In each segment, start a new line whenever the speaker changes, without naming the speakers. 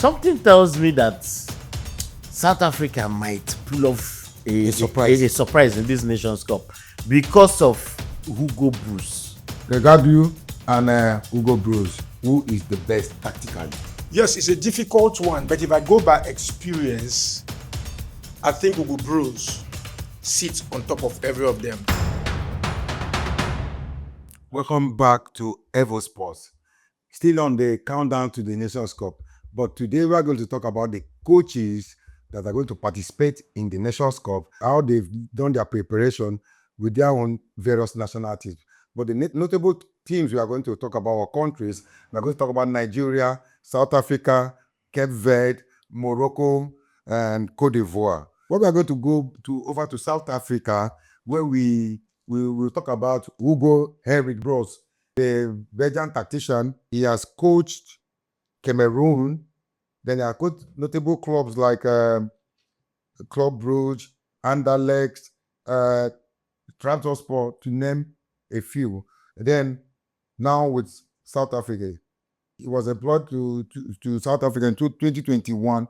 Something tells me that South Africa might pull off a surprise in this Nations Cup because of Hugo BROOS.
Regragui and Hugo BROOS, who is the best tactically?
Yes, it's a difficult one, but if I go by experience, I think Hugo BROOS sits on top of every of them.
Welcome back to EVO SPORTS. Still on the countdown to the Nations Cup, but today we are going to talk about the coaches that are going to participate in the Nations Cup, how they've done their preparation with their own various national teams. But the notable teams we are going to talk about, or countries, we are going to talk about Nigeria, South Africa, Cape Verde, Morocco, and Cote d'Ivoire. What we are going to go over to South Africa, where we will talk about Hugo BROOS, the Belgian tactician. He has coached Cameroon. Then there are notable clubs like Club Brugge, Anderlecht, Trabzonspor, to name a few. And then now with South Africa, he was employed to South Africa in 2021.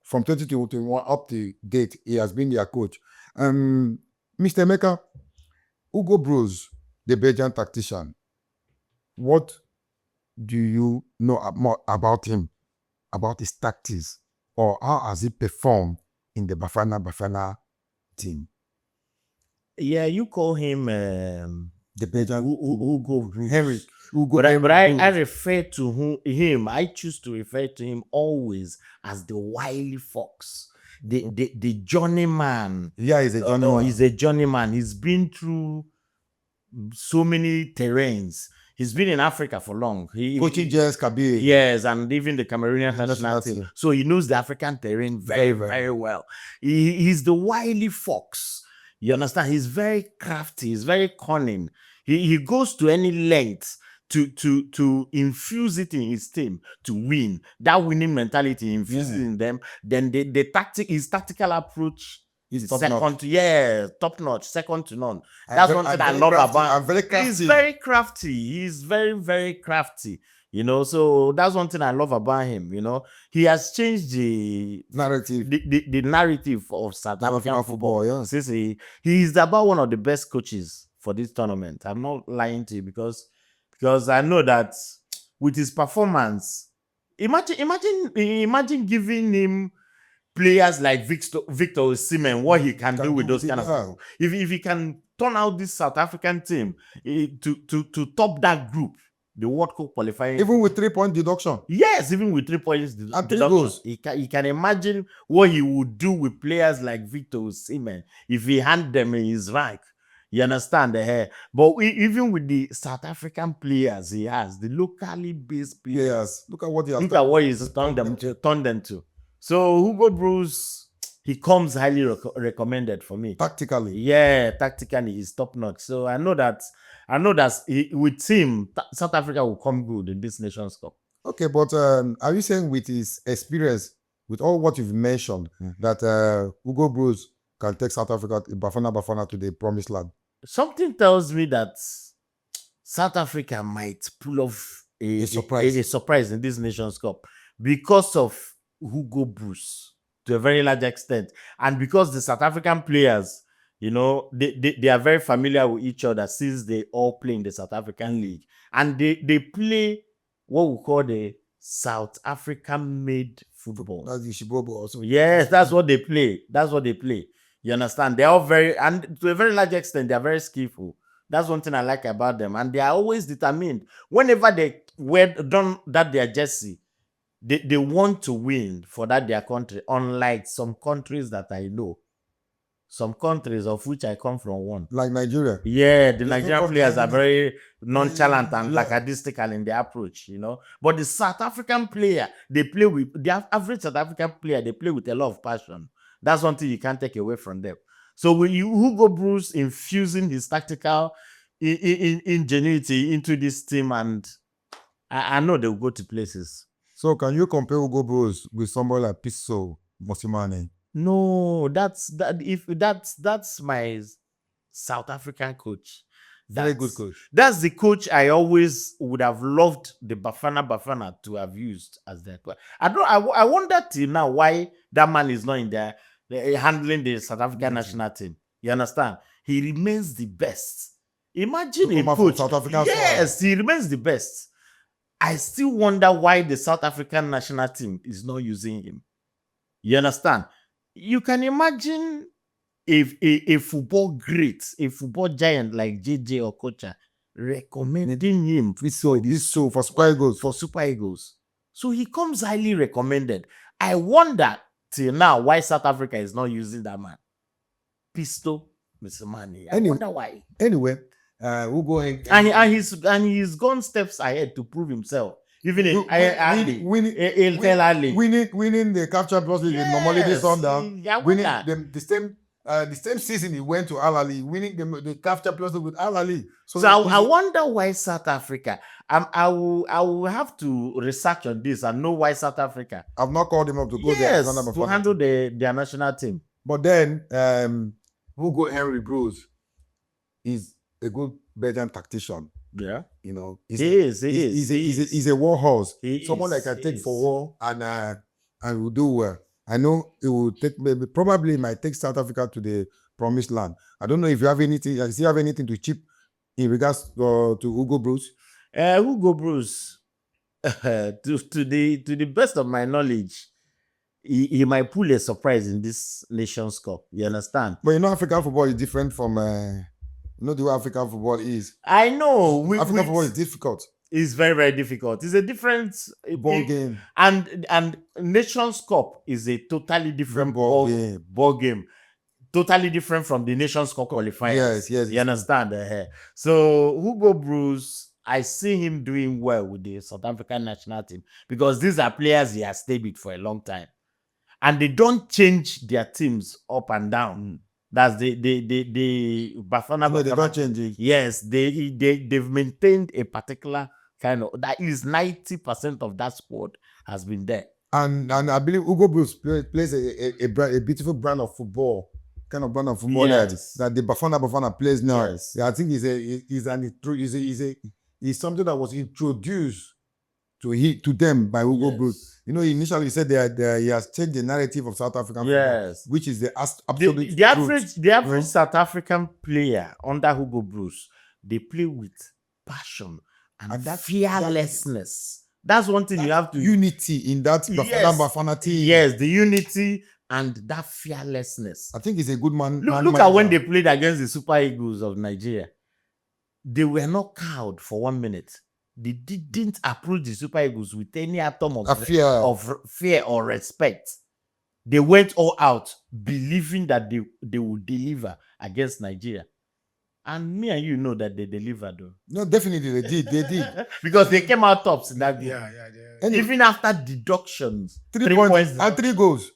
From 2021 up to date, he has been their coach. Mr. Emeka, Hugo BROOS, the Belgian tactician, what do you know more about him, about his tactics, or how has he performed in the Bafana team?
Yeah, you call him
The Belgian
Hugo BROOS.
Hugo.
But I refer to him. I choose to refer to him always as the wily fox, the journeyman.
Yeah, he's a journeyman.
He's a journeyman. He's been through so many terrains. He's been in Africa for long.
Coaching Jens Kabir.
Yes, and even the Cameroonian national team. So he knows the African terrain very well. He's the wily fox. You understand? He's very crafty. He's very cunning. He goes to any length to infuse it in his team to win. That winning mentality infuses in them. Then his tactical approach is top notch, second to none. That's one thing I love about him. He's very crafty. He's very crafty. You know, so that's one thing I love about him. You know, he has changed the
narrative,
the narrative of South African football.
Yeah.
Since he's about one of the best coaches for this tournament. I'm not lying to you because I know that with his performance, imagine giving him players like Victor Osimhen, what he can do with those kind of people. If he can turn out this South African team to top that group, the World Cup qualifying,
even with 3-point deduction.
Yes, even with 3 points deduction, he can imagine what he would do with players like Victor Osimhen if he hand them in his rank. You understand the hair? But even with the South African players he has, the locally based players,
look at what
he's turned them to. So Hugo BROOS, he comes highly recommended for me.
Tactically.
Yeah, tactically he's top notch. So I know that with him, South Africa will come good in this Nations Cup.
Okay, but are you saying with his experience, with all what you've mentioned, that Hugo BROOS can take South Africa, Bafana to the promised land?
Something tells me that South Africa might pull off a surprise in this Nations Cup because of Hugo BROOS to a very large extent, and because the South African players, you know, they are very familiar with each other since they all play in the South African League, and they play what we call the South African made football.
That's the Shibobo also.
Yes, that's what they play. You understand? They're all and to a very large extent, they're very skillful. That's one thing I like about them, and they are always determined. Whenever they done that their jersey, they want to win for their country, unlike some countries that I know. Some countries of which I come from one.
Like Nigeria.
Yeah, the Nigerian players are very nonchalant and lackadaisical in their approach, you know. But the South African player, the average South African player, they play with a lot of passion. That's one thing you can't take away from them. So with Hugo BROOS infusing his tactical ingenuity into this team, and I know they'll go to places.
So can you compare Hugo BROOS with somebody like Pitso Mosimane?
No, that's my South African coach.
Very good coach.
That's the coach I always would have loved the Bafana to have used as their coach. I wonder till now why that man is not in there handling the South African national team. You understand? He remains the best. Imagine
To come
a
out from
coach.
South African soil.
Yes, he remains the best. I still wonder why the South African national team is not using him. You understand? You can imagine if a football great, a football giant like JJ or Kocha recommending him
So for Super Eagles.
for Super Eagles. So he comes highly recommended. I wonder till now why South Africa is not using that man. Pistol, Mr. Mani. I wonder why.
Anyway, Hugo
And he's gone steps ahead to prove himself. Even in
winning the Capture Plus League in Mamelodi Sundowns, winning the same season he went to Al Ahly, winning the Capture Plus League with Al Ahly.
So I wonder why South Africa. I will have to research on this and know why South Africa.
I've not called him up to go
Yes,
there
to handle their national team.
But then Hugo Henry BROOS is a good Belgian tactician.
Yeah,
You know,
he is.
he's a war horse. Someone that can take
is.
for war and will do well. I know it will take probably might take South Africa to the promised land. I don't know if you have anything. Does you have anything to chip in regards to Hugo BROOS?
Hugo BROOS, to the best of my knowledge, he might pull a surprise in this Nations Cup. You understand?
But you know, African football is different from the way African football is.
I know.
African football is difficult.
It's very, very difficult. It's a different
Ball game.
And Nations Cup is a totally different ball game. Totally different from the Nations Cup qualifiers.
Yes.
You understand? So Hugo BROOS, I see him doing well with the South African national team because these are players he has stayed with for a long time. And they don't change their teams up and down. That's the Bafana.
No, they're not changing.
Yes, they've maintained a particular kind of, that is 90% of that squad has been there.
And I believe Hugo BROOS plays a beautiful brand of football, kind of brand of football that the Bafana plays now.
Yes.
Yeah, I think he's something that was introduced to them by Hugo BROOS. You know, initially he said he has changed the narrative of South African football, which is the absolute
the average South African player under Hugo BROOS, they play with passion and that fearlessness. That's one thing you have to
unity in that Bafana team.
Yes, the unity and that fearlessness.
I think he's a good man.
Look at when they played against the Super Eagles of Nigeria. They were not cowed for 1 minute. They didn't approach the Super Eagles with any atom of fear or respect. They went all out, believing that they would deliver against Nigeria. And me and you know that they delivered, though.
No, definitely they did.
Because they came out tops in that game.
Yeah.
Even after deductions.
3 points and 3 goals.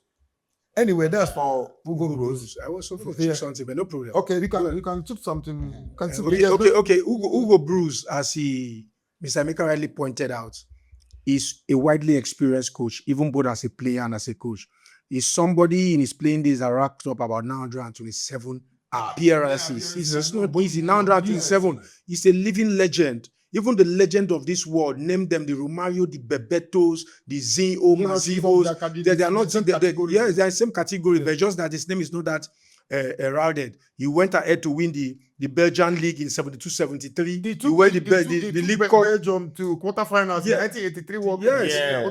Anyway, that's for Hugo BROOS.
I was hoping to something, but no problem.
Okay, you can chip something.
Okay. Hugo BROOS, as Mr. Emeka rightly pointed out, is a widely experienced coach, even both as a player and as a coach. He's somebody in his playing days that racked up about 927 appearances. He's not, but he's in 927. He's a living legend. Even the legend of this world, name them the Romario, the Bebetos, the Zinho, Mazivos. They are not, they're in the same category, but just that his name is not that heralded. He went ahead to win the Belgian League in 72-73. He went the League Cup.
Belgium to quarterfinals in 1983 World Cup.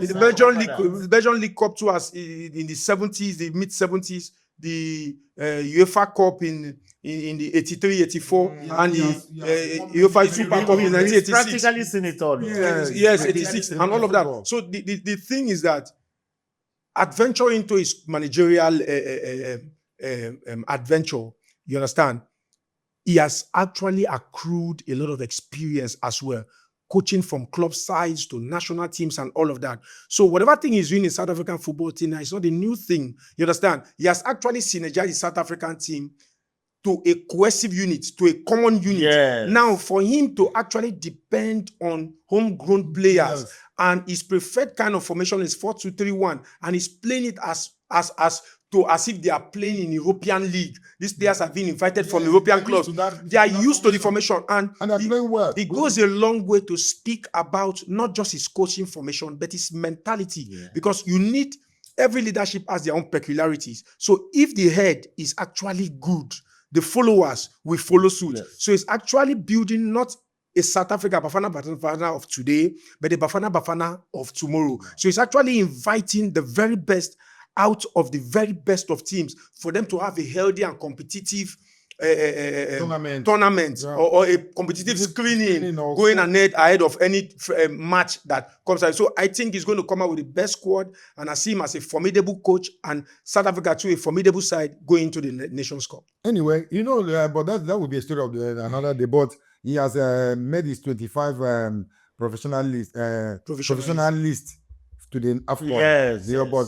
The Belgian League Cup too, as in the 70s, the mid 70s, the UEFA Cup in the 83-84 and the UEFA Super Cup in 1986.
Practically seen it all.
Yes, 86 and all of that. So the thing is that adventure into his managerial adventure, you understand, he has actually accrued a lot of experience as well, coaching from club sides to national teams and all of that. So whatever thing he's doing in South African football team now, it's not a new thing. You understand? He has actually synergized the South African team to a cohesive unit, to a common unit.
Yes.
Now, for him to actually depend on homegrown players and his preferred kind of formation is 4-2-3-1, and he's playing it as to as if they are playing in European League. These players have been invited from European clubs. They are used to the formation, and
they're playing well.
it goes a long way to speak about not just his coaching formation, but his mentality.
Yeah.
Because you need, every leadership has their own peculiarities. So if the head is actually good, the followers will follow suit.
Yes.
So it's actually building not a South Africa Bafana of today, but a Bafana of tomorrow. So it's actually inviting the very best out of the very best of teams for them to have a healthy and competitive tournament
Yeah.
or a competitive screening going ahead of any match that comes out. So I think he's going to come out with the best squad, and I see him as a formidable coach, and South Africa too, a formidable side going into the Nations Cup.
Anyway, but that would be a story of another day. But he has made his 25 professional list to the AFCON.
Yes,
Yeah,
yes.
but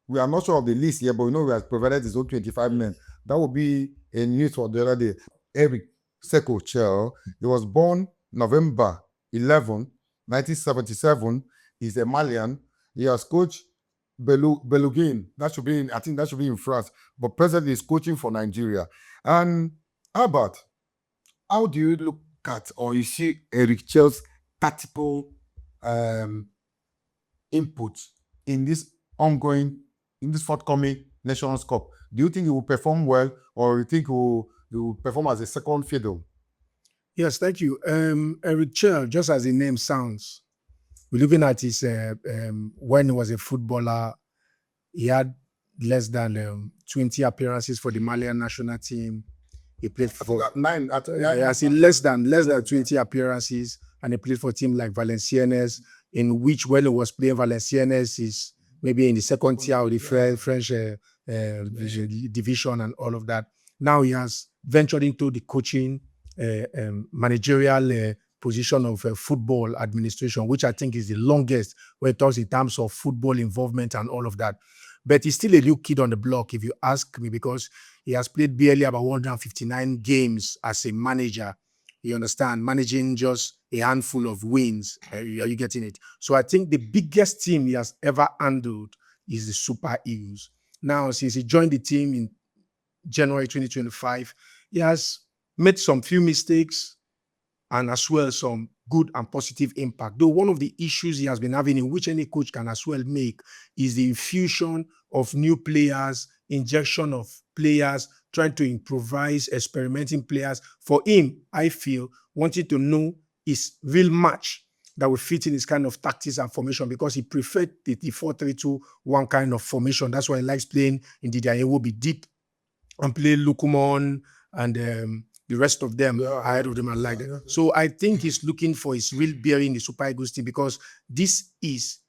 we are not sure of the list here, but we know he has provided his own 25 men. That would be a news for the other day. Eric Seko Chelle, he was born November 11, 1977. He's a Malian. He has coached Belugin. I think that should be in France. But presently he's coaching for Nigeria. And Albert, how do you look at or you see Eric Chelle's tactical input in this forthcoming Nations Cup? Do you think he will perform well, or you think he will perform as a second fiddle?
Yes, thank you. Eric Chelle, just as the name sounds, we're looking at his, when he was a footballer, he had less than 20 appearances for the Malian national team. He played for
nine.
less than 20 appearances, and he played for a team like Valenciennes, in which when he was playing Valenciennes is maybe in the second tier of the French division and all of that. Now he has ventured into the coaching managerial position of football administration, which I think is the longest when it talks in terms of football involvement and all of that. But he's still a new kid on the block, if you ask me, because he has played barely about 159 games as a manager. You understand? Managing just a handful of wins. Are you getting it? So I think the biggest team he has ever handled is the Super Eagles. Now, since he joined the team in January 2025, he has made some few mistakes and as well some good and positive impact. Though one of the issues he has been having, in which any coach can as well make, is the infusion of new players, injection of players, trying to improvise, experimenting players. For him, I feel, wanting to know his real match that will fit in his kind of tactics and formation, because he preferred the 4-3-2-1 kind of formation. That's why he likes playing in the Iwobi deep and play Lukumon and the rest of them ahead of them and like that. So I think he's looking for his real bearing in the Super Eagles team, because this is,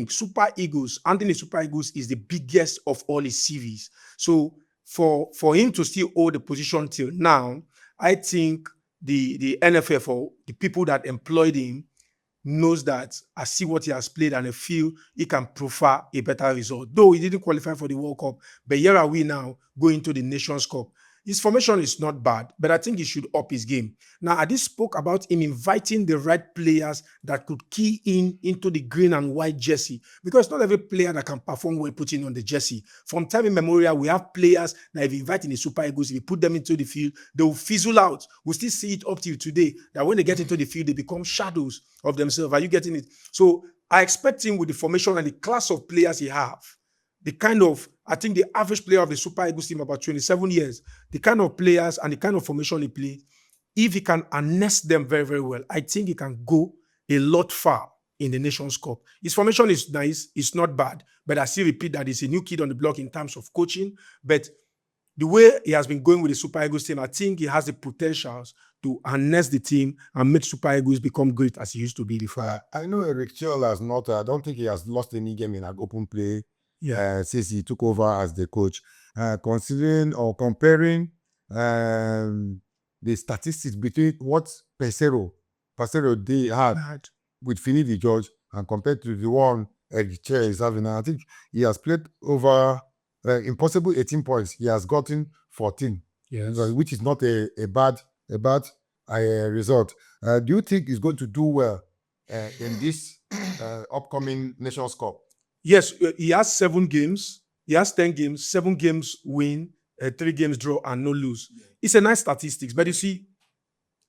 Super Eagles, Anthony Super Eagles is the biggest of all his CVs. So for him to still hold the position till now, I think the NFF or the people that employed him knows that I see what he has played and I feel he can prefer a better result. Though he didn't qualify for the World Cup, but here are we now going to the Nations Cup. His formation is not bad, but I think he should up his game. Now, I just spoke about him inviting the right players that could key into the green and white jersey, because not every player that can perform well putting on the jersey. From time immemorial, we have players that if you invite in the Super Eagles, if you put them into the field, they will fizzle out. We still see it up till today, that when they get into the field, they become shadows of themselves. Are you getting it? So I expect him, with the formation and the class of players he have, the kind of, I think the average player of the Super Eagles team, about 27 years, the kind of players and the kind of formation he plays, if he can harness them very, very well, I think he can go a lot far in the Nations Cup. His formation is nice, it's not bad, but I still repeat that he's a new kid on the block in terms of coaching. But the way he has been going with the Super Eagles team, I think he has the potentials to harness the team and make Super Eagles become great as he used to be before.
I know Eric Chelle has not, I don't think he has lost any game in an open play since he took over as the coach. Considering or comparing the statistics between what Pesero they had with Finidi George and compared to the one Eric Chelle is having, I think he has played over impossible 18 points. He has gotten 14, which is not a bad result. Do you think he's going to do well in this upcoming Nations Cup?
Yes, he has 7 games. He has 10 games, 7 games win, 3 games draw, and no lose. It's a nice statistics. But you see,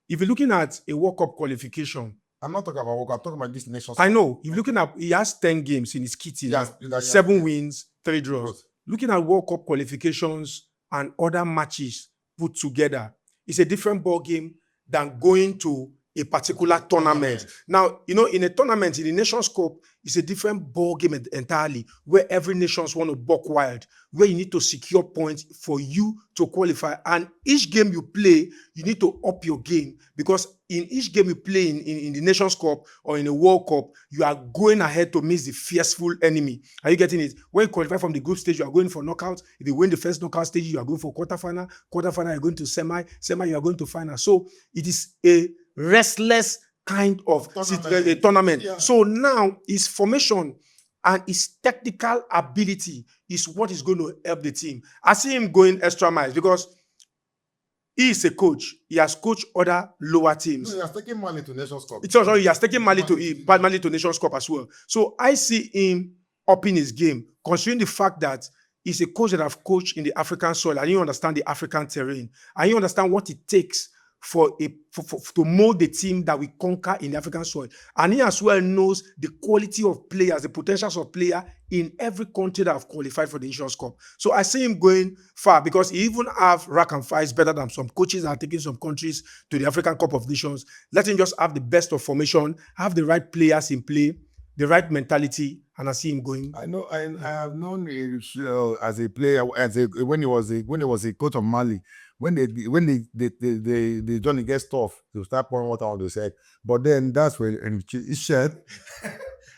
if you're looking at a World Cup qualification,
I'm not talking about World Cup, I'm talking about this nation.
I know. If you're looking at, he has 10 games in his kitty.
Yes,
Now,
yes,
7
yes.
wins, 3 draws.
Draws.
Looking at World Cup qualifications and other matches put together, it's a different ball game than going to a particular tournament. Now, you know, in a tournament, in the Nations Cup, it's a different ball game entirely, where every nations want to buck wild, where you need to secure points for you to qualify. And each game you play, you need to up your game, because in each game you play in the Nations Cup or in a World Cup, you are going ahead to miss the fierceful enemy. Are you getting it? When you qualify from the group stage, you are going for knockout. If you win the first knockout stage, you are going for quarterfinal. Quarterfinal, you're going to semi. Semi, you are going to final. So it is a restless kind of tournament.
Yeah.
So now his formation and his technical ability is what is going to help the team. I see him going extra miles because he is a coach. He has coached other lower teams.
No, he has taken Mali to Nations Cup.
It's also, he has taken Mali to Nations Cup as well. So I see him upping his game, considering the fact that he's a coach that have coached in the African soil, and you understand the African terrain, and you understand what it takes to mold the team that we conquer in the African soil. And he as well knows the quality of players, the potentials of players in every country that have qualified for the Nations Cup. So I see him going far, because he even have rack and files better than some coaches that are taking some countries to the African Cup of Nations. Let him just have the best of formation, have the right players in play, the right mentality, and I see him going.
I know. I have known as a player, when he was a coach of Mali. When the journey gets tough, to start pouring water on the head. But then that's where it's shared.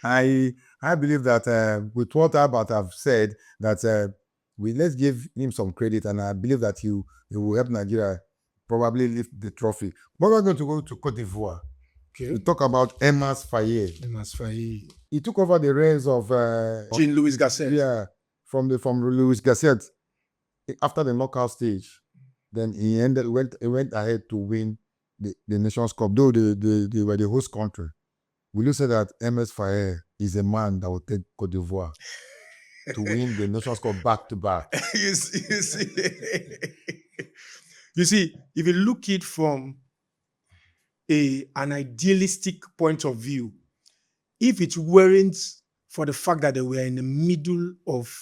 I believe that with what Albert have said, that let's give him some credit, and I believe that he will help Nigeria probably lift the trophy. But we're going to go to Cote d'Ivoire.
Okay.
We talk about Emerse Faye. He took over the reins of
Jean-Louis Gasset.
Yeah, from Louis Gasset after the knockout stage. Then he went ahead to win the Nations Cup, though they were the host country. Will you say that Emerse Faye is a man that will take Cote d'Ivoire to win the Nations Cup back to back?
You see, if you look it from an idealistic point of view, if it weren't for the fact that they were in the middle of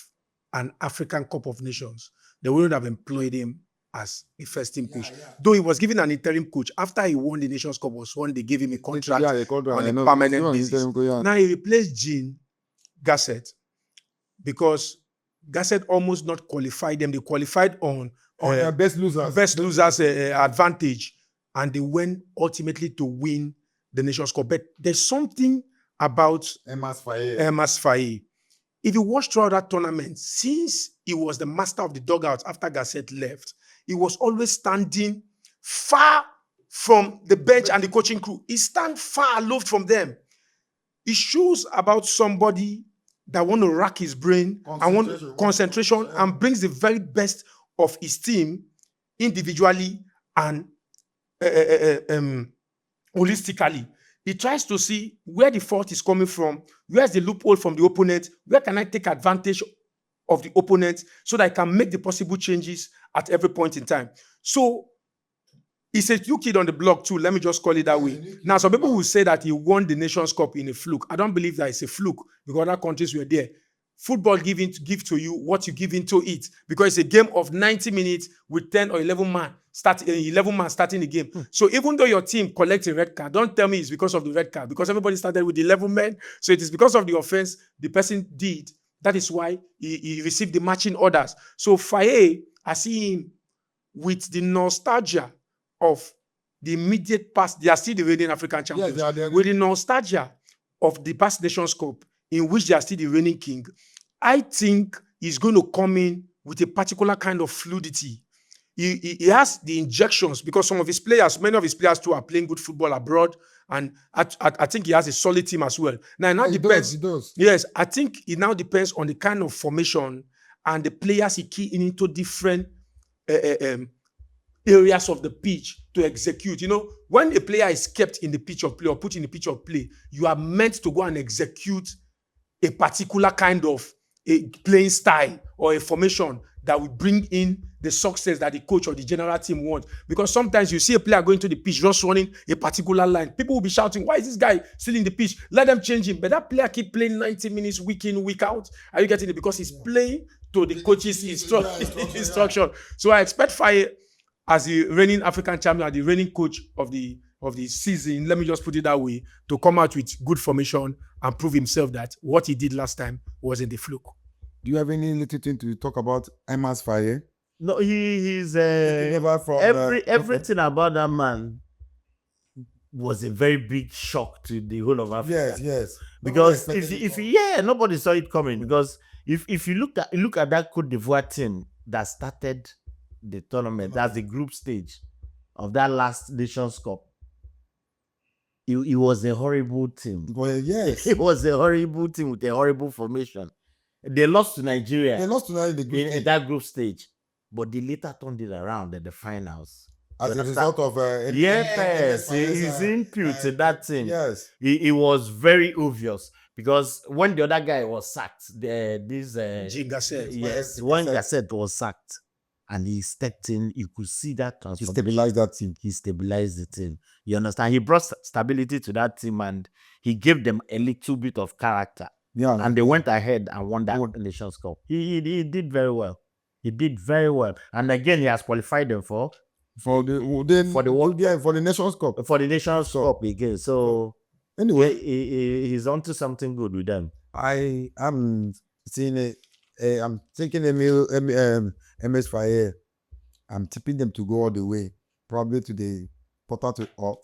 an African Cup of Nations, they wouldn't have employed him as a first team coach. Though he was given an interim coach after he won the Nations Cup, was when they gave him a contract on a permanent basis. Now he replaced Jean Gasset, because Gasset almost not qualified them. They qualified on
best losers
advantage, and they went ultimately to win the Nations Cup. But there's something about Emerse Faye. If you watch throughout that tournament, since he was the master of the dugout after Gasset left, he was always standing far from the bench and the coaching crew. He stands far aloft from them. It shows about somebody that want to rack his brain and want concentration and brings the very best of his team individually and holistically. He tries to see where the fault is coming from, where's the loophole from the opponent, where can I take advantage of the opponent so that I can make the possible changes at every point in time. So he's a new kid on the block too. Let me just call it that way. Now, some people will say that he won the Nations Cup in a fluke. I don't believe that it's a fluke, because other countries were there. Football give to you what you give into it, because it's a game of 90 minutes with 10 or 11 man starting the game. So even though your team collects a red card, don't tell me it's because of the red card, because everybody started with 11 men. So it is because of the offense the person did. That is why he received the matching orders. So Faye, I see him with the nostalgia of the immediate past. They are still the reigning African champions.
Yes,
with the nostalgia of the past Nations Cup, in which they are still the reigning king. I think he's going to come in with a particular kind of fluidity. He has the injections, because many of his players too are playing good football abroad, and I think he has a solid team as well. Now, it now depends.
He does.
Yes, I think it now depends on the kind of formation and the players he key into different areas of the pitch to execute. You know, when a player is kept in the pitch of play or put in the pitch of play, you are meant to go and execute a particular kind of a playing style or a formation that will bring in the success that the coach or the general team want. Because sometimes you see a player going to the pitch just running a particular line. People will be shouting, why is this guy still in the pitch? Let them change him. But that player keep playing 90 minutes week in, week out. Are you getting it? Because he's playing to the coach's instruction. So I expect Faye, as the reigning African champion, the reigning coach of the season, let me just put it that way, to come out with good formation and prove himself that what he did last time wasn't a fluke.
Do you have any little thing to talk about Emerse Faye?
No, he's
From
everything about that man was a very big shock to the whole of Africa.
Yes.
Because nobody saw it coming. Because if you look at that Cote d'Ivoire team that started the tournament, that's the group stage of that last Nations Cup, it was a horrible team.
Well, yes.
It was a horrible team with a horrible formation. They lost to Nigeria.
They lost to Nigeria
in that group stage, but they later turned it around at the finals.
As a result of
his input in that team.
Yes,
it was very obvious because when the other guy was sacked,
Gasset.
Yes, when Gasset was sacked and he stepped in, you could see that transformation.
He stabilized that team.
He stabilized the team. You understand? He brought stability to that team and he gave them a little bit of character.
Yeah,
and they went ahead and won that Nations Cup. He did very well. He did very well. And again, he has qualified them for
the Nations Cup.
For the Nations Cup again. So anyway, he's onto something good with them.
I'm seeing I'm taking Emerse Faye. I'm tipping them to go all the way, probably to the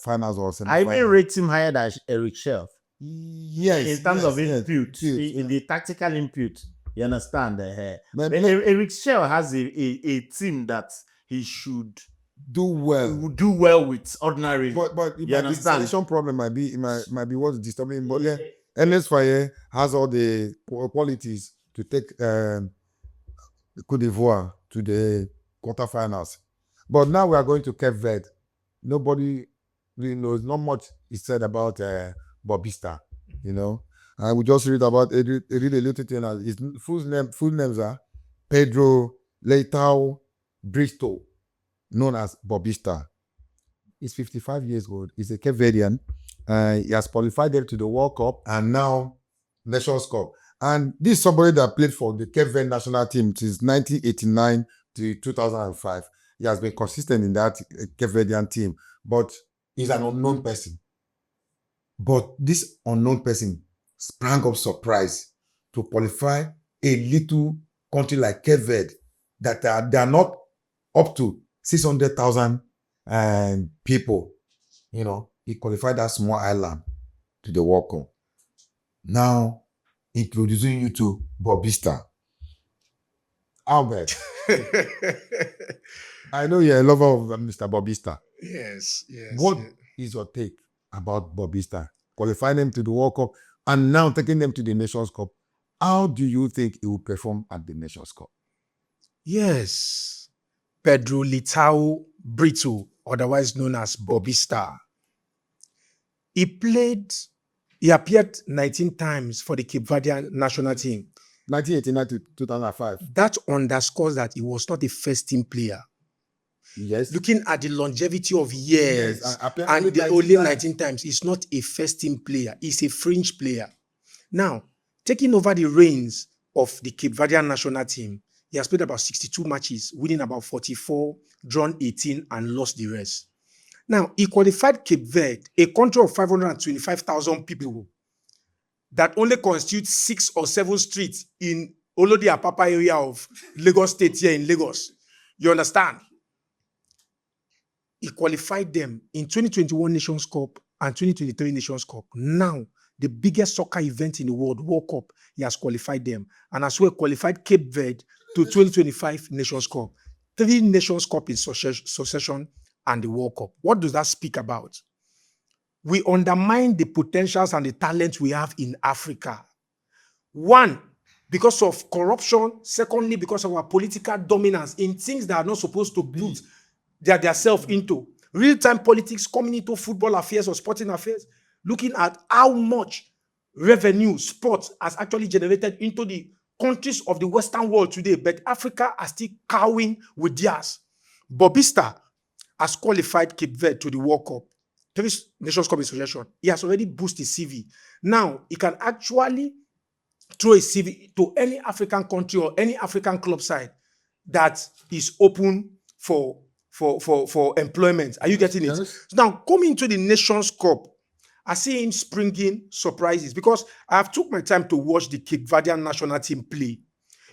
finals or semi-finals.
I even rate him higher than Eric Chelle.
Yes,
in terms of input, in the tactical input, you understand? Eric Chelle has a team that he should
do
well with ordinary.
But
you understand?
The selection problem might be what's disturbing. But yeah, Emerse Faye has all the qualities to take Cote d'Ivoire to the quarterfinals. But now we are going to Cape Verde. Nobody really knows. Not much is said about Bubista, you know. I will just read a little thing. His full names are Pedro Leitao Bristow, known as Bubista. He's 55 years old. He's a Cape Verdean. He has qualified them to the World Cup and now Nations Cup. And this is somebody that played for the Cape Verde national team since 1989 to 2005. He has been consistent in that Cape Verdean team, but he's an unknown person. But this unknown person sprang up surprise to qualify a little country like Cape Verde that they are not up to 600,000 people. You know, he qualified that small island to the World Cup. Now, introducing you to Bubista. Albert, I know you're a lover of Mr. Bubista.
Yes.
What is your take about Bubista? Qualifying them to the World Cup and now taking them to the Nations Cup. How do you think he will perform at the Nations Cup?
Yes. Pedro Leitao Bristow, otherwise known as Bubista. He appeared 19 times for the Cape Verdean national team.
1989 to 2005.
That underscores that he was not a first-team player.
Yes.
Looking at the longevity of years, and the only 19 times, he's not a first-team player. He's a fringe player. Now, taking over the reins of the Cape Verdean national team, he has played about 62 matches, winning about 44, drawn 18, and lost the rest. Now, he qualified Cape Verde, a country of 525,000 people that only constitutes 6 or 7 streets in Olodi Apapa area of Lagos State here in Lagos. You understand? He qualified them in 2021 Nations Cup and 2023 Nations Cup. Now, the biggest soccer event in the world, World Cup, he has qualified them. And as well qualified Cape Verde to 2025 Nations Cup. 3 Nations Cup in succession and the World Cup. What does that speak about? We undermine the potentials and the talent we have in Africa. 1, because of corruption. Secondly, because of our political dominance in things that are not supposed to put themselves into. Real-time politics coming into football affairs or sporting affairs. Looking at how much revenue sport has actually generated into the countries of the Western world today, but Africa are still cowing with theirs. Bubista has qualified Cape Verde to the World Cup, 3 Nations Cup in succession. He has already boosted his CV. Now, he can actually throw a CV to any African country or any African club side that is open for employment. Are you getting it?
Yes.
Now, coming to the Nations Cup, I see him springing surprises because I have took my time to watch the Cape Verdean national team play.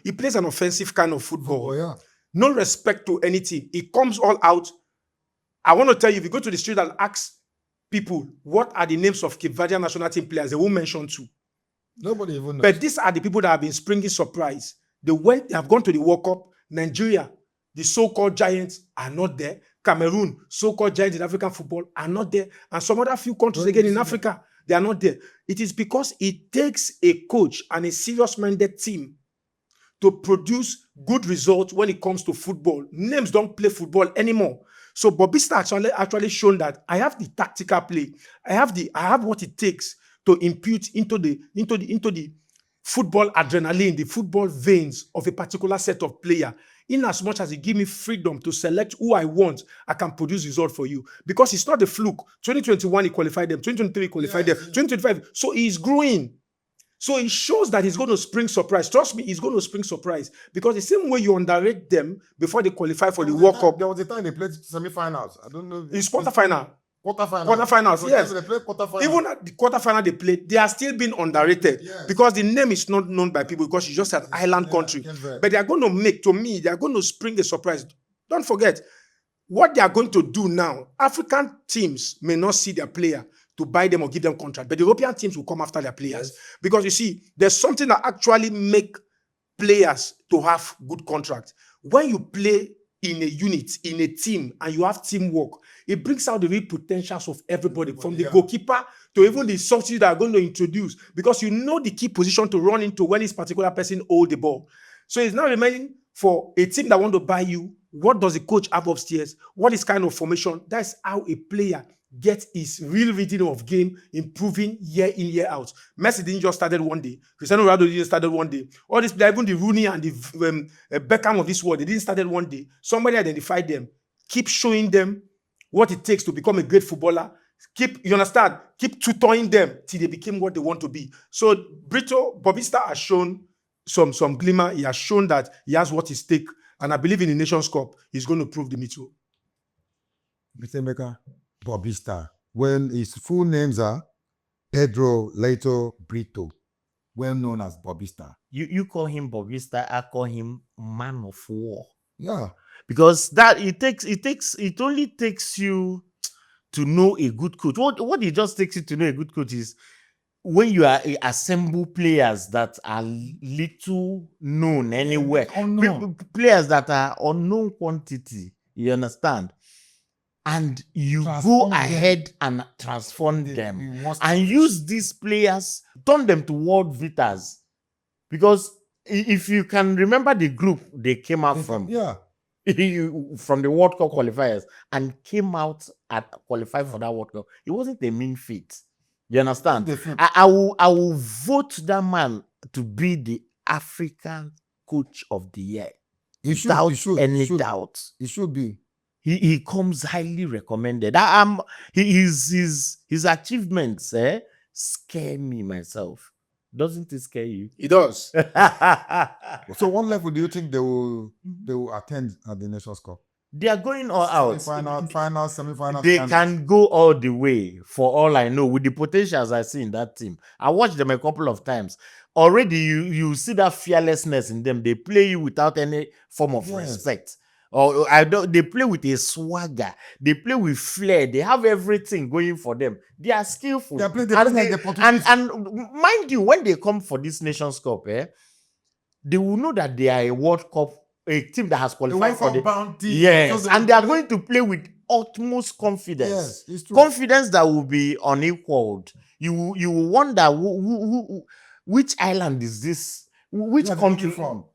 He plays an offensive kind of football.
Oh, yeah.
No respect to anything. He comes all out. I want to tell you, if you go to the street and ask people what are the names of Cape Verdean national team players, they won't mention 2.
Nobody even knows.
But these are the people that have been springing surprise. They have gone to the World Cup. Nigeria, the so-called giants, are not there. Cameroon, so-called giants in African football, are not there. And some other few countries again in Africa, they are not there. It is because it takes a coach and a serious-minded team to produce good results when it comes to football. Names don't play football anymore. So Bubista actually shown that I have the tactical play. I have what it takes to impute into the football adrenaline, the football veins of a particular set of player. In as much as it give me freedom to select who I want, I can produce result for you. Because it's not a fluke. 2021 he qualified them, 2023 he qualified them, 2025. So he's growing. So it shows that he's going to spring surprise. Trust me, he's going to spring surprise. Because the same way you underrate them before they qualify for the World Cup.
There was a time they played semi-finals. I don't know.
It's quarterfinal.
Quarterfinals,
yes.
They played quarterfinals.
Even at the quarterfinal they played, they are still being underrated.
Yes.
Because the name is not known by people because it's just an island country. But they are going to they are going to spring a surprise. Don't forget, what they are going to do now, African teams may not see their player to buy them or give them contract, but the European teams will come after their players. Yes. Because you see, there's something that actually make players to have good contracts. When you play in a unit, in a team, and you have teamwork, it brings out the real potentials of everybody, from the goalkeeper to even the substitute that are going to introduce, because you know the key position to run into when this particular person hold the ball. So it's now remaining for a team that want to buy you. What does the coach have upstairs? What is kind of formation? That's how a player gets his real reading of game improving year in, year out. Messi didn't just started one day. Cristiano Ronaldo didn't started one day. All this, even the Rooney and the Beckham of this world, they didn't started one day. Somebody identified them. Keep showing them what it takes to become a great footballer. You understand? Keep tutoring them till they became what they want to be. So Bubista has shown some glimmer. He has shown that he has what it takes. And I believe in the Nations Cup, he's going to prove the middle.
Mr. Maker, Bubista. Well, his full names are Pedro Leito Brito, well known as Bubista.
You call him Bubista, I call him man of war.
Yeah.
Because it only takes you to know a good coach. What it just takes you to know a good coach is when you assemble players that are little known anywhere, players that are unknown quantity, you understand? And you go ahead and transform them and use these players, turn them to world beaters. Because if you can remember the group they came out from, from the World Cup qualifiers and came out at qualify for that World Cup, it wasn't a mean feat. You understand? I will vote that man to be the African coach of the year. Without any doubt.
It should be.
He comes highly recommended. His achievements scare me myself. Doesn't it scare you?
It does.
So what level do you think they will attend at the Nations Cup?
They are going all out.
Final, semi-final.
They can go all the way, for all I know, with the potentials I see in that team. I watched them a couple of times. Already, you see that fearlessness in them. They play you without any form of respect. Or they play with a swagger. They play with flair. They have everything going for them. They are skillful. And mind you, when they come for this Nations Cup, they will know that they are a World Cup, a team that has qualified for the bounty. Yes, and they are going to play with utmost confidence.
Yes, it's true.
Confidence that will be unequaled. You will wonder which island is this? Which country from?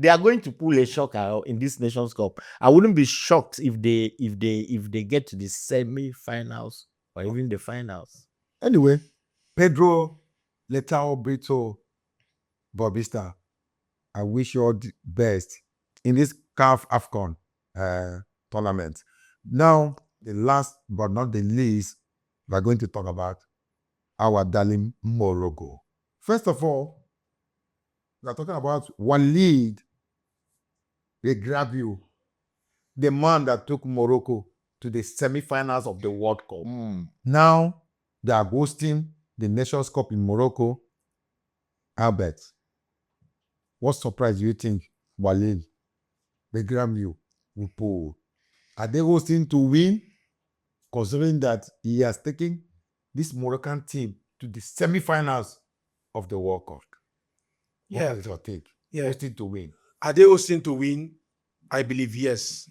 They are going to pull a shocker in this Nations Cup. I wouldn't be shocked if they get to the semi-finals or even the finals.
Anyway, Pedro Letao Brito Bubista, I wish you all the best in this CAF AFCON tournament. Now, the last but not the least, we're going to talk about our darling Morocco. First of all, we're talking about Walid Regragui, the man that took Morocco to the semi-finals of the World Cup. Now, they are hosting the Nations Cup in Morocco. Albert, what surprise do you think Walid Regragui will pull? Are they hosting to win, considering that he has taken this Moroccan team to the semi-finals of the World Cup?
Yeah.
What is your take?
Yeah.
Hosting to win.
Are they hosting to win? I believe yes.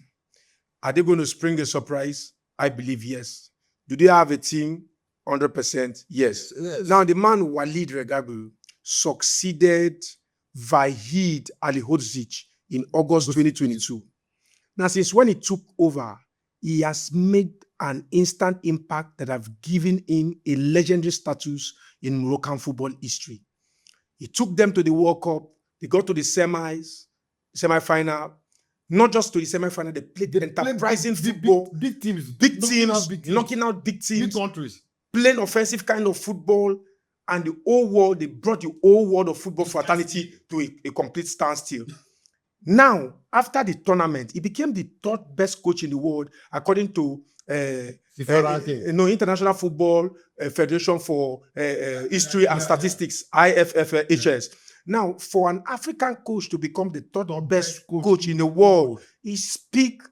Are they going to spring the surprise? I believe yes. Do they have a team? 100% yes. Now, the man Walid Regragui succeeded Vahid Alihodzic in August 2022. Now, since when he took over, he has made an instant impact that have given him a legendary status in Moroccan football history. He took them to the World Cup. They got to the semi-final. Not just to the semi-final, they played enterprising football.
Big teams.
Knocking out big teams.
Big countries.
Playing offensive kind of football. And the whole world, they brought the whole world of football fraternity to a complete standstill. Now, after the tournament, he became the third best coach in the world, according to International Football Federation for History and Statistics, IFFHS. Now, for an African coach to become the third best coach in the world, he speaks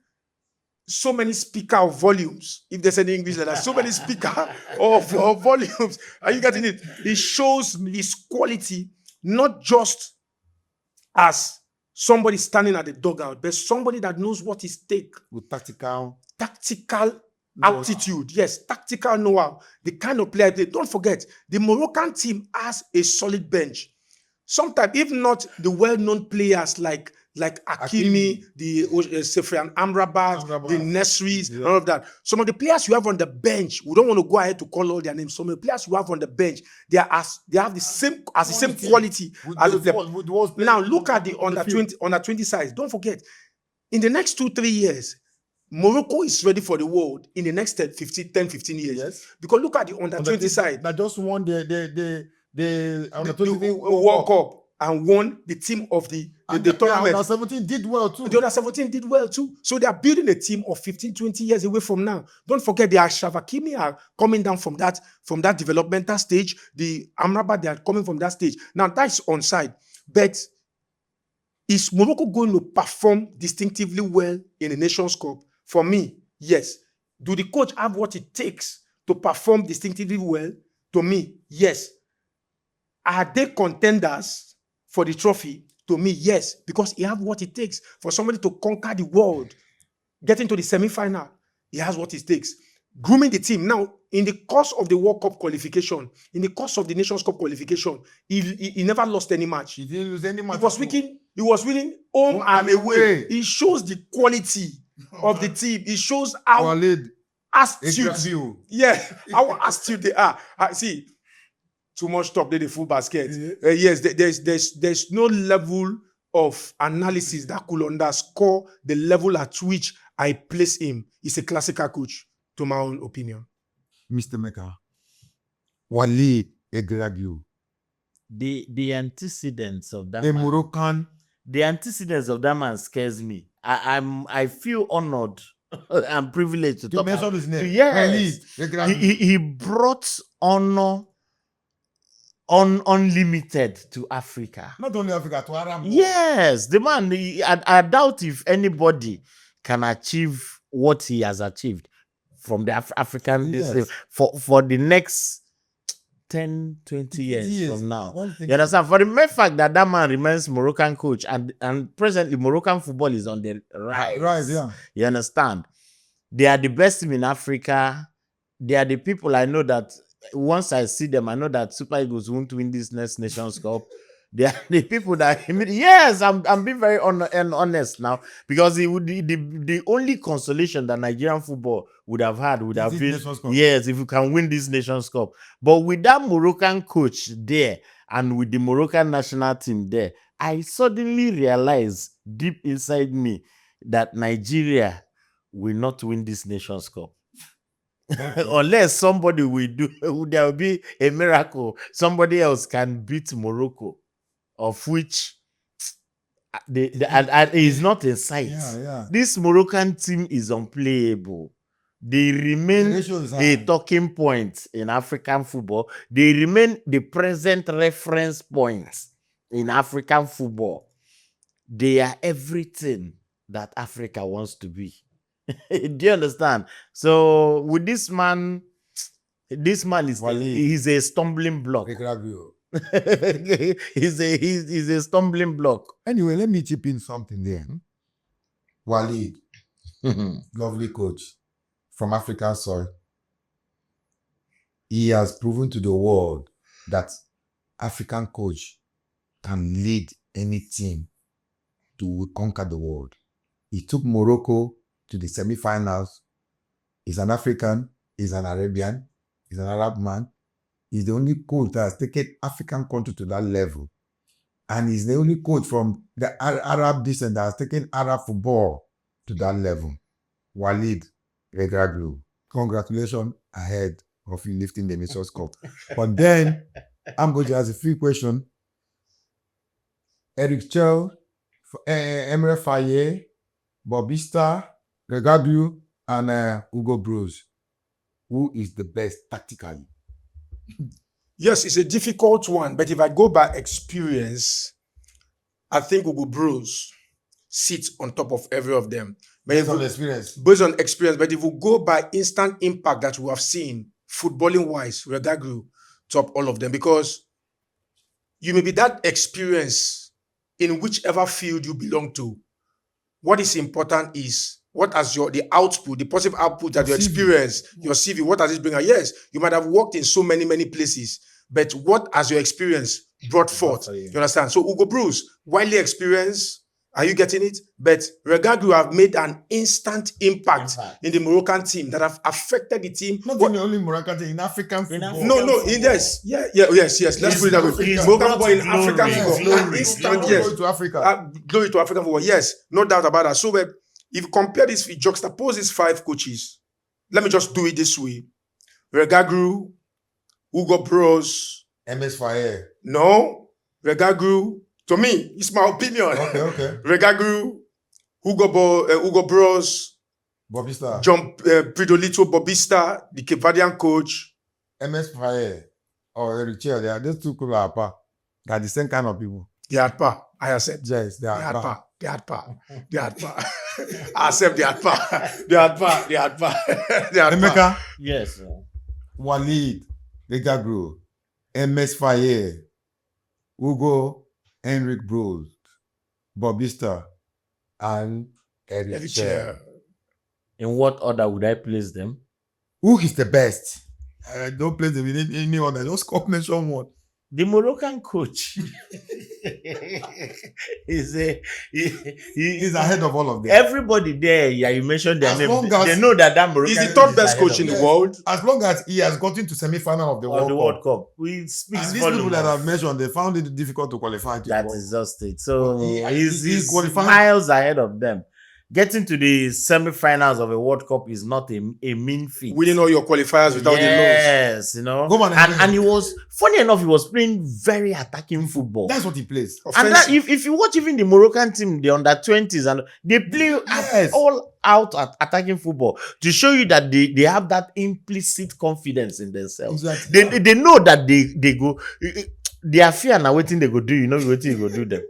so many speaker of volumes. If there's any English, there's so many speaker of volumes. Are you getting it? It shows his quality, not just as somebody standing at the dugout, but somebody that knows what is stake.
With tactical
aptitude. Yes, tactical know-how. The kind of player they don't forget, the Moroccan team has a solid bench. Sometimes, if not the well-known players like Hakimi, the Sefrian Amrabat, the Nesris, all of that. Some of the players you have on the bench, we don't want to go ahead to call all their names. Some of the players you have on the bench, they have the same quality as the now look at the under 20 size. Don't forget, in the next 2-3 years, Morocco is ready for the world in the next 10-15 years. Yes. Because look at the under 20 side.
That just won the
World Cup and won the team of the tournament.
The under 17 did well too.
The under 17 did well too. So they are building a team of 15-20 years away from now. Don't forget the Ashraf Hakimi are coming down from that developmental stage. The Amrabat, they are coming from that stage. Now that's on side. But is Morocco going to perform distinctively well in the Nations Cup? For me, yes. Do the coach have what it takes to perform distinctively well? To me, yes. Are they contenders for the trophy? To me, yes, because he has what it takes for somebody to conquer the world, get into the semi-final. He has what it takes. Grooming the team. Now, in the course of the World Cup qualification, in the course of the Nations Cup qualification, he never lost any match.
He didn't lose any match.
He was winning home and away. It shows the quality of the team. It shows how astute. Yeah, how astute they are. See. Too much top in the full basket. Yes, there's no level of analysis that could underscore the level at which I place him. He's a classical coach, to my own opinion.
Mr. Mecca, Walid Regragui.
The antecedents of that
the
man,
Moroccan.
The antecedents of that man scares me. I feel honored and privileged to talk
mention his name.
Yes, he brought honor unlimited to Africa.
Not only Africa, to Arab.
Yes, the man, I doubt if anybody can achieve what he has achieved from the African for the next 10, 20 years from now. You understand? For the mere fact that man remains Moroccan coach and presently Moroccan football is on the rise.
Right, yeah.
You understand? They are the best team in Africa. They are the people I know that once I see them, I know that Super Eagles won't win this next Nations Cup. They are the people that yes, I'm being very honest now, because it would the only consolation that Nigerian football would have had would have been, yes, if you can win this Nations Cup. But with that Moroccan coach there and with the Moroccan national team there, I suddenly realized deep inside me that Nigeria will not win this Nations Cup. Unless somebody will do, there will be a miracle. Somebody else can beat Morocco, of which and is not in sight. This Moroccan team is unplayable. They remain a talking point in African football. They remain the present reference point in African football. They are everything that Africa wants to be. Do you understand? So with this man is he's a stumbling block. he's a stumbling block.
Anyway, let me chip in something there. Walid, lovely coach from African soil. He has proven to the world that African coach can lead any team to conquer the world. He took Morocco to the semi-finals. He's an African, he's an Arabian, he's an Arab man. He's the only coach that has taken African country to that level. And he's the only coach from the Arab descent that has taken Arab football to that level. Walid Regragui. Congratulations ahead of you lifting the Nations Cup. But then, I'm going to ask a free question. Chelle, Emerse, Bubista, Regragui, and Hugo BROOS. Who is the best tactically?
Yes, it's a difficult one, but if I go by experience, I think Hugo BROOS sits on top of every of them.
Based on experience.
Based on experience, but if we go by instant impact that we have seen, footballing-wise, Regragui top all of them, because you may be that experience in whichever field you belong to. What is important is what has the output, the positive output that your experience, your CV, what does it bring out? Yes, you might have worked in so many places, but what has your experience brought forth? You understand? So Hugo BROOS, widely experienced, are you getting it? But Regragui have made an instant impact in the Moroccan team that have affected the team.
Not in the only Moroccan team, in African football.
Yes. Let's put it that way. Moroccan football in African football.
Glory to Africa.
Glory to African football. Yes, no doubt about that. So if you compare this, if you juxtapose these 5 coaches, let me just do it this way. Regragui, Hugo BROOS.
Emerse.
No. Regragui. To me, it's my opinion.
Okay.
Regragui, Hugo BROOS,
Bubista.
Pridolito Bubista, the Cape Verdean coach.
Emerse or Chelle, they are those two people apart. They are the same kind of people.
They are pa. I accept.
Yes, they are
pa. They are pa. I accept they are pa. They are pa.
Emeka?
Yes.
Walid, Regragui, Emerse, Hugo, BROOS, Bubista, and Chelle.
In what order would I place them?
Who is the best? Don't place them in any order. Just mention one.
The Moroccan coach he's
ahead of all of them.
Everybody there, you mentioned their name. They know that Moroccan
is the third best coach in the world.
As long as he has gotten to semi-final of the World Cup.
We speak
and these people that I've mentioned, they found it difficult to qualify.
That is just it. So he's miles ahead of them. Getting to the semi-finals of a World Cup is not a mean feat.
Winning all your qualifiers without the lose.
Yes, you know. And he was, funny enough, he was playing very attacking football.
That's what he plays.
And that, if you watch even the Moroccan team, the under-20s, and they play all out at attacking football to show you that they have that implicit confidence in themselves. Exactly. They know that they go, their fear now waiting they go do, you know, waiting you go do them.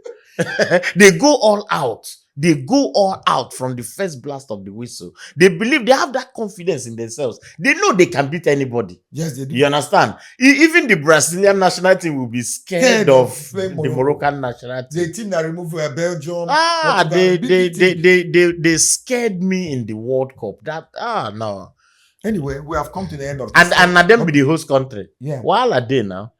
They go all out. They go all out from the first blast of the whistle. They believe they have that confidence in themselves. They know they can beat anybody.
Yes, they do.
You understand? Even the Brazilian national team will be scared of the Moroccan national team.
The team that removed Belgium.
They scared me in the World Cup.
No. Anyway, we have come to the end of
this. And them be the host country.
Yeah.
While are they now?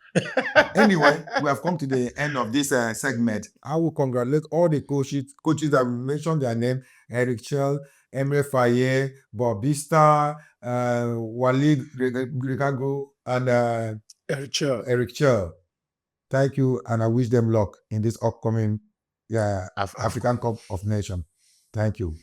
Anyway, we have come to the end of this segment. I will congratulate all the coaches that we mentioned their name: Eric Chelle, Emerse Faye, Bubista, Walid, Regragui, and Eric Chelle. Thank you, and I wish them luck in this upcoming African Cup of Nations. Thank you.